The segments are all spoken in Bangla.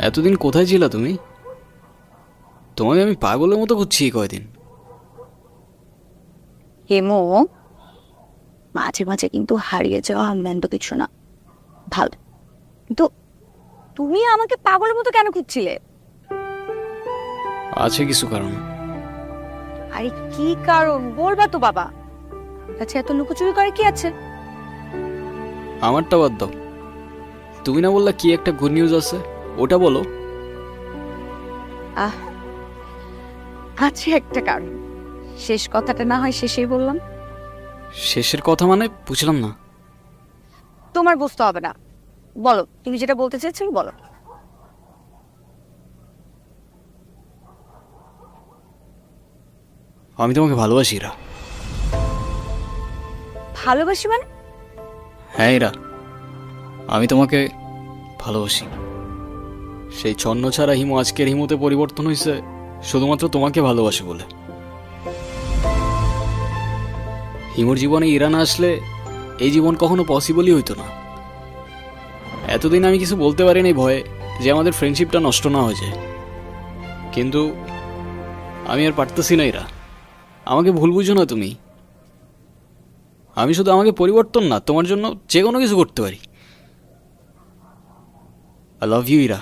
এতদিন কোথায় ছিলা তুমি? তোমাকে আমি পাগলের মতো খুঁজছি কয়দিন। হেমো, মাঝে মাঝে কিন্তু হারিয়ে যাওয়া মন্দ কিছু না, ভালো। কিন্তু তুমি আমাকে পাগলের মতো কেন খুঁজছিলে? আছে কিছু কারণ। আরে কি কারণ বলবা তো বাবা। আচ্ছা, এত লুকোচুরি করে কি আছে? আমারটা বাদ দাও, তুমি না বললা কি একটা গুড নিউজ আছে, ওটা বলো। আহ, আছে একটা কারণ। শেষ কথাটা না হয় শেষেই বললাম। শেষের কথা মানে বুঝলাম না। তোমার বুঝতে হবে না, বলো তুমি যেটা বলতে চেয়েছিলে বলো। আমি তোমাকে ভালোবাসি ইরা। ভালোবাসি মানে? হ্যাঁ ইরা, আমি তোমাকে ভালোবাসি। সেই ছন্ন ছাড়া হিমু আজকের হিমুতে পরিবর্তন হয়েছে শুধুমাত্র তোমাকে ভালোবাসে বলে। হিমুর জীবনে ইরা না আসলে এই জীবন কখনো পসিবলই হইতো না। এতদিন আমি কিছু বলতে পারিনি ভয়ে যে আমাদের ফ্রেন্ডশিপটা নষ্ট না হয়ে যায়, কিন্তু আমি আর পারতেছি না ইরা। আমাকে ভুল বুঝো না তুমি। আমি শুধু আমাকে পরিবর্তন না, তোমার জন্য যে কোনো কিছু করতে পারি। I love you Ira.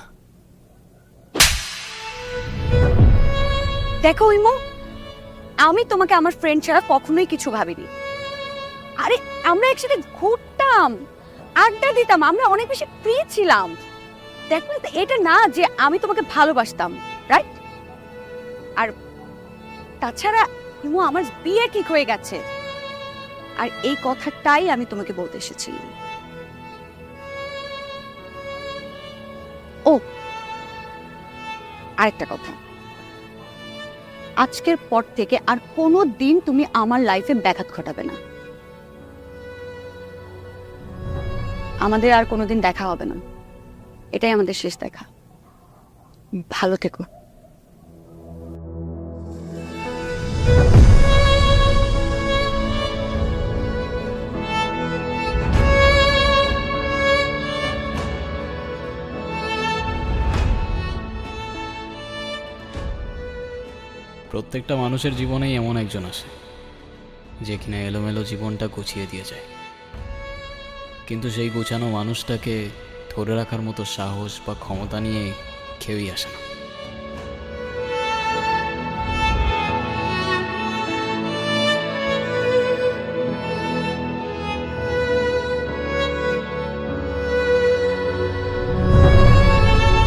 দেখো ইমো, আমি তোমাকে আমার ফ্রেন্ড ছাড়া কখনোই কিছু ভাবিনি। আরে আমরা একসাথে ঘুরতাম, আড্ডা দিতাম, আমরা অনেক বেশি ফ্রি ছিলাম। দেখো এটা না যে আমি তোমাকে ভালোবাসতাম, রাইট? আর তাছাড়া ইমো, আমার বিয়ে ঠিক হয়ে গেছে, আর এই কথাটাই আমি তোমাকে বলতে এসেছিলাম। ও, আরেকটা কথা, আজকের পর থেকে আর কোনো দিন তুমি আমার লাইফে ব্যাঘাত ঘটাবে না। আমাদের আর কোনোদিন দেখা হবে না, এটাই আমাদের শেষ দেখা। ভালো থেকো। প্রত্যেকটা মানুষের জীবনেই এমন একজন আসে যে কিনা এলোমেলো জীবনটা গুছিয়ে দিয়ে যায়, কিন্তু সেই গোছানো মানুষটাকে ধরে রাখার মতো সাহস বা ক্ষমতা নিয়ে কেউই আসে না।